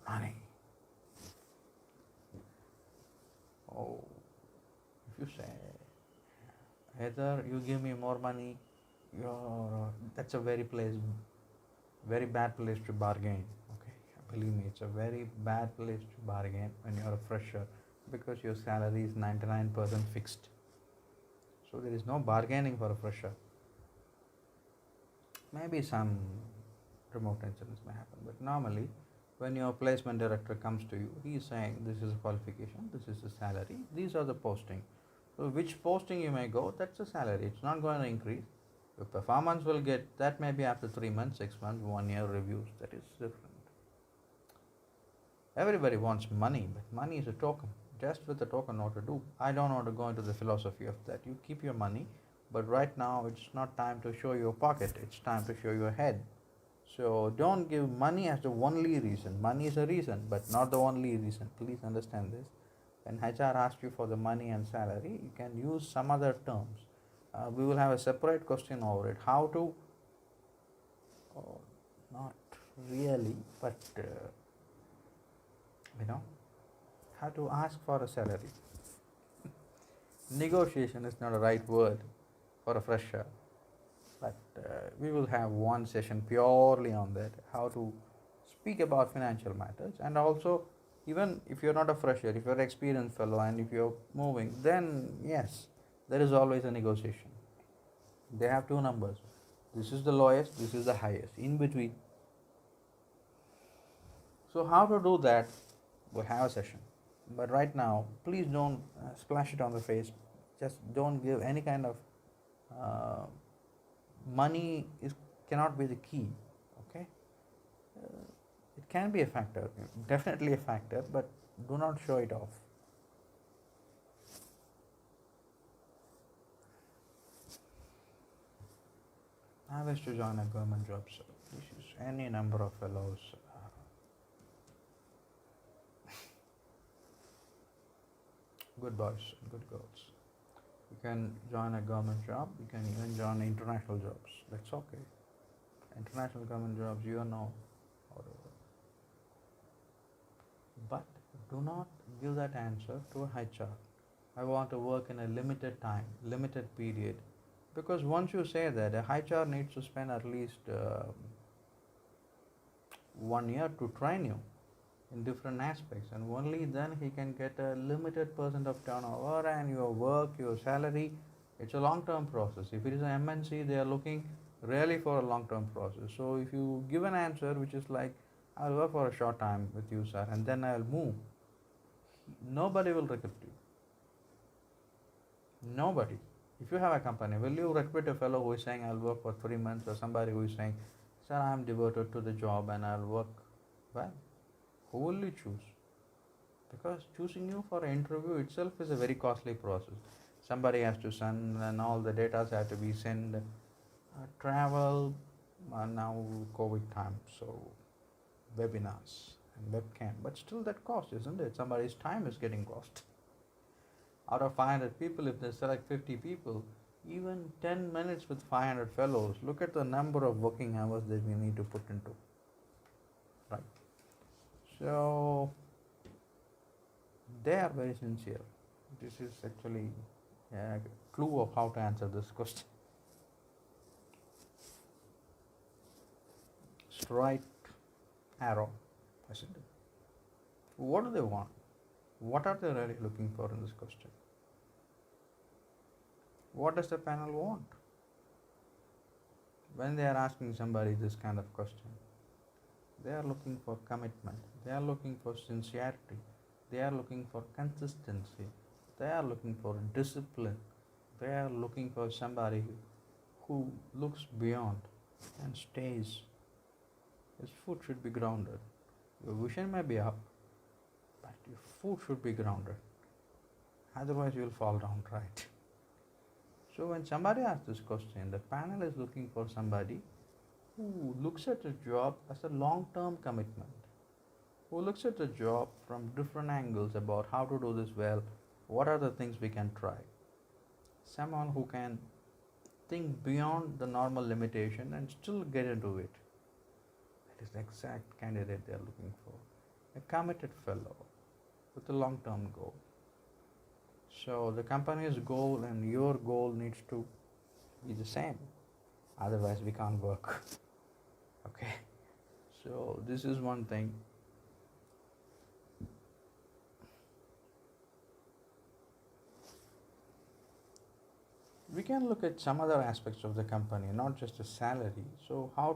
Money. Oh, if you say either you give me more money, that's a very bad place to bargain. Okay, believe me, it's a very bad place to bargain when you're a fresher because your salary is 99% fixed. So there is no bargaining for a fresher. Maybe some remote incidents may happen, but normally when your placement director comes to you, he is saying this is a qualification, this is the salary, these are the posting. So which posting you may go, that's the salary. It's not going to increase. Your performance will get that maybe after 3 months, 6 months, 1 year reviews. That is different. Everybody wants money, but money is a token. Just with a token, what to do? I don't want to go into the philosophy of that. You keep your money, but right now it's not time to show your pocket. It's time to show your head. So don't give money as the only reason. Money is a reason, but not the only reason. Please understand this. When HR asks you for the money and salary, you can use some other terms. We will have a separate question over it. How to, oh, not really, but how to ask for a salary. Negotiation is not a right word for a fresher, but we will have one session purely on that, how to speak about financial matters. And also, even if you're not a fresher, if you're an experienced fellow and if you're moving, then yes, there is always a negotiation. They have two numbers. This is the lowest, this is the highest, in between. So how to do that, we'll have a session. But right now, please don't splash it on the face. Just don't give any kind of uh, money cannot be the key. Okay, it can be a factor, definitely a factor, but do not show it off. I wish to join a government job, so this is any number of fellows. Good boys, good girls. You can join a government job. You can even join international jobs. That's okay. International government jobs, you know, whatever. But do not give that answer to a HR. I want to work in a limited time, limited period. Because once you say that, a HR needs to spend at least 1 year to train you in different aspects, and only then he can get a limited percent of turnover and your work, your salary. It's a long-term process. If it is an MNC, they are looking really for a long-term process. So if you give an answer which is like, I'll work for a short time with you, sir, and then I'll move, nobody will recruit you. Nobody. If you have a company, will you recruit a fellow who is saying I'll work for 3 months, or somebody who is saying, sir, I'm devoted to the job and I'll work? Well, who will you choose? Because choosing you for an interview itself is a very costly process. Somebody has to send, and all the data have to be sent, travel, now COVID time, so webinars and webcam, but still that cost, isn't it? Somebody's time is getting cost. Out of 500 people, if they select 50 people, even 10 minutes with 500 fellows, look at the number of working hours that we need to put into. Right. So they are very sincere. This is actually a clue of how to answer this question. Straight arrow, isn't it? What do they want? What are they really looking for in this question? What does the panel want? When they are asking somebody this kind of question, they are looking for commitment, they are looking for sincerity, they are looking for consistency, they are looking for discipline, they are looking for somebody who looks beyond and stays. His foot should be grounded. Your vision may be up, but your foot should be grounded. Otherwise, you will fall down, right? So, when somebody asks this question, the panel is looking for somebody who looks at a job as a long-term commitment, who looks at the job from different angles about how to do this well, what are the things we can try. Someone who can think beyond the normal limitation and still get into it. That is the exact candidate they are looking for. a committed fellow with a long term goal. So the company's goal and your goal needs to be the same. Otherwise, we can't work. Okay. So this is one thing. We can look at some other aspects of the company, not just a salary. So how